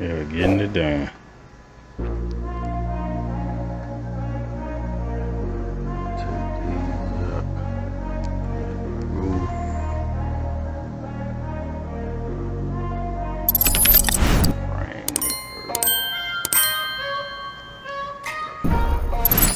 Yeah, getting it done. Take these up. Roof. Frame it first.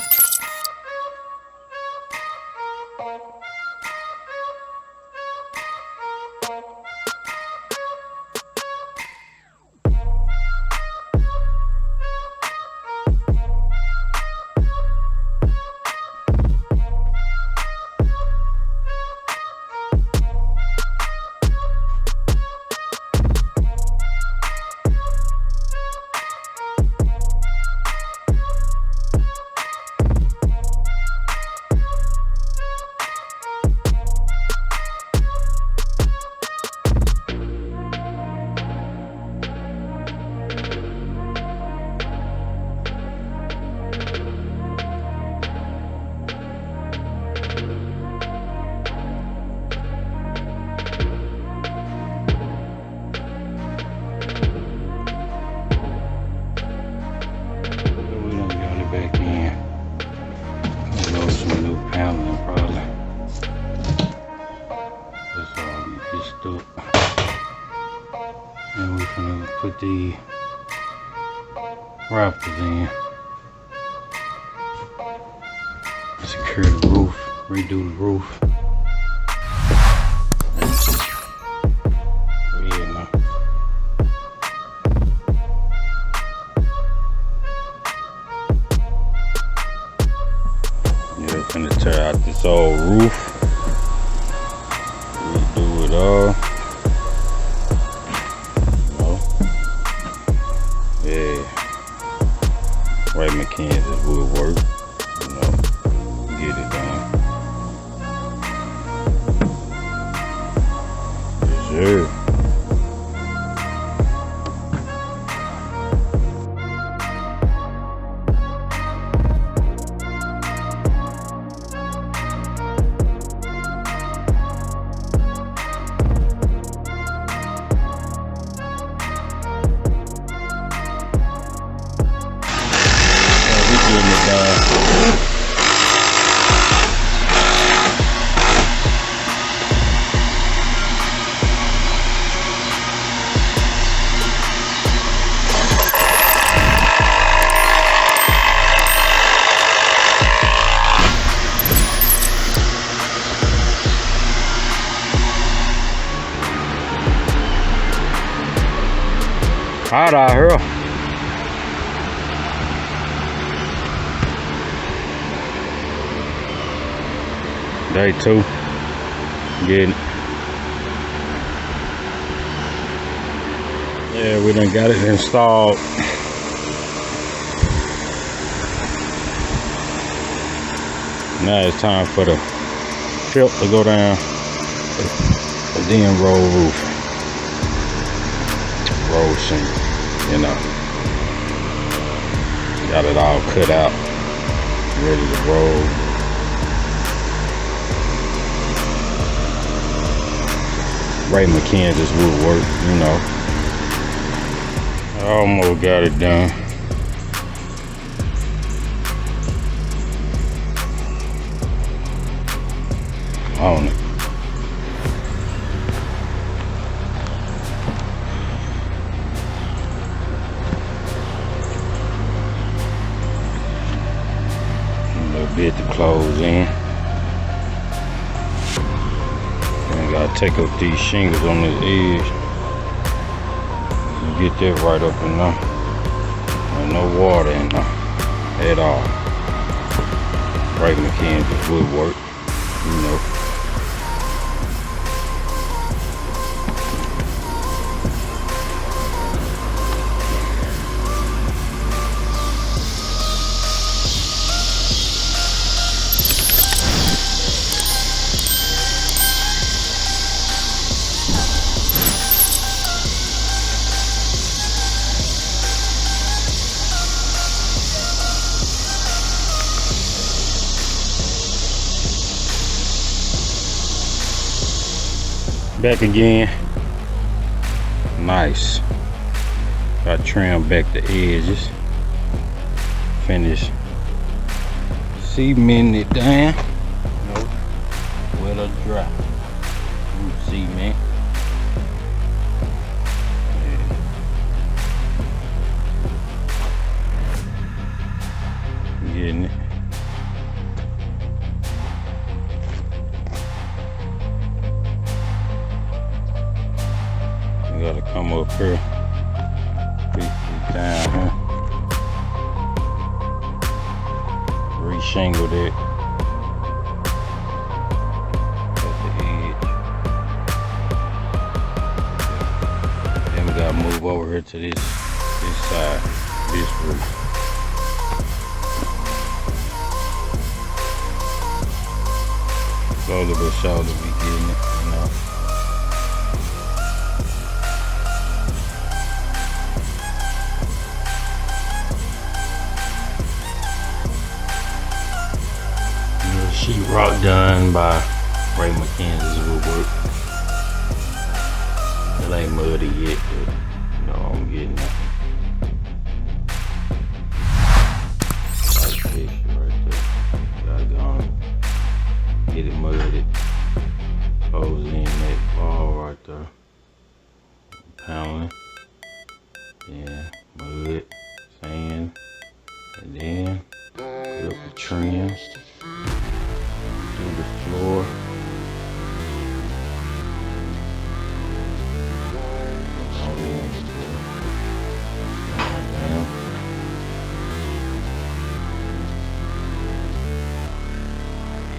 Back in. Load some new paneling probably. That's all we fixed up. And we're gonna put the rafters in. Secure the roof, redo the roof. Gonna tear out this old roof, redo it all. Yeah, Raymckenzie'swoodwork, get it done. Yes, sir. Hot out here. Day 2. Getting it. Yeah, we done got it installed. Now it's time for the tilt to go down. And then roll roof. Roll shingle, got it all cut out, ready to roll. Raymckenzie'swoodwork, I almost got it done. On it. Bit to close in. And gotta take up these shingles on this edge. And get that right up in there. And no water in there at all. Raymckenzie'swoodwork, Back again. Nice. I trim back the edges. Finish cementing it down. Nope. Wet or dry. Cement. Yeah. Getting it. You gotta come up here. Fix it down here. Reshingle that at the edge. Then we gotta move over here to this side, this roof. Slowly but surely we getting it, you know. Sheetrock done by Raymckenzie'swoodwork. It ain't muddy yet, but you know I'm getting it. That's fish right there. Gotta go on, get it muddy. Close in that ball right there. Pounding. Yeah, mud, sand, and then put up the trim. Through the floor.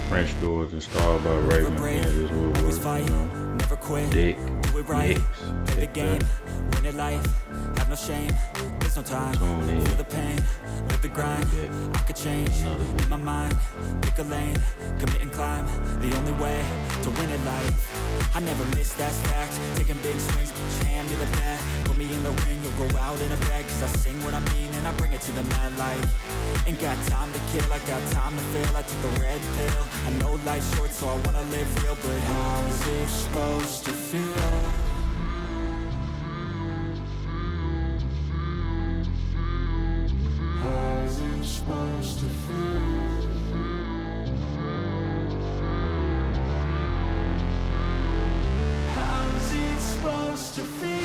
French doors installed by Raymckenzie'swoodwork. Deck, play the game, win it life, have no shame, there's no time, feel the pain, live the grind, I could change, my mind, pick a lane, commit and climb, the only way to win it life, I never miss, that's fact, taking big swings, put your hand to the bat, put me in the ring, you'll go out in a bag, cause I sing what I mean and I bring it to the mad light, ain't got time to kill, I got time to feel, I took the red pill, I know life's short so I wanna live real, but how's it supposed to feel? How's it supposed to feel? How's it supposed to feel?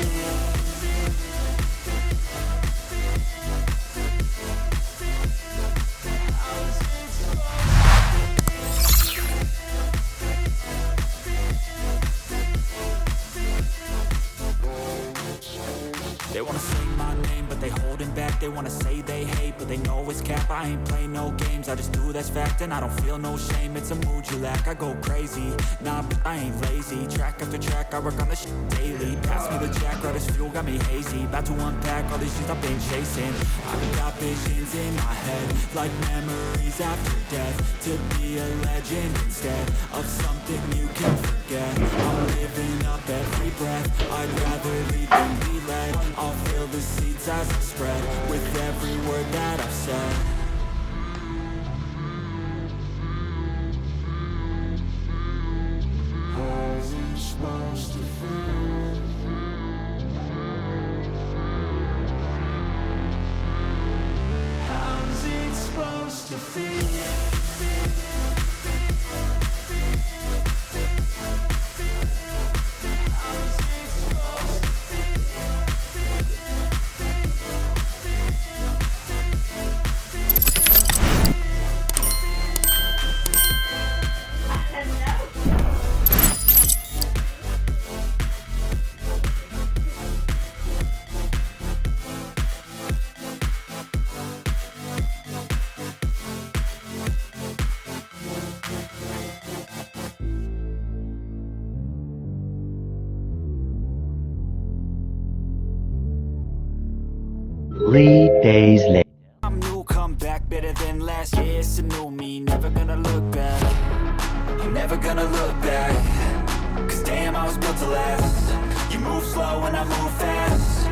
They wanna sing my name, but they holding back. They wanna say they hate, but they know it's cap. I ain't play no games, I just do that's fact. And I don't feel no shame, it's a mood you lack. I go crazy, nah, but I ain't lazy. Track after track, I work on this shit daily. Pass me the jack, right as fuel, got me hazy. About to unpack all these shit I've been chasing. I've got visions in my head, like memories after death. To be a legend instead of something you can forget. I'm living up every breath, I'd rather lead than be led. I'll feel the seeds as I spread with every word that I've said. How's it supposed to feel? How's it supposed to feel? Three days later. I'm new, come back better than last year. It's a new me, never gonna look back. I'm never gonna look back, cause damn I was built to last. You move slow and I move fast.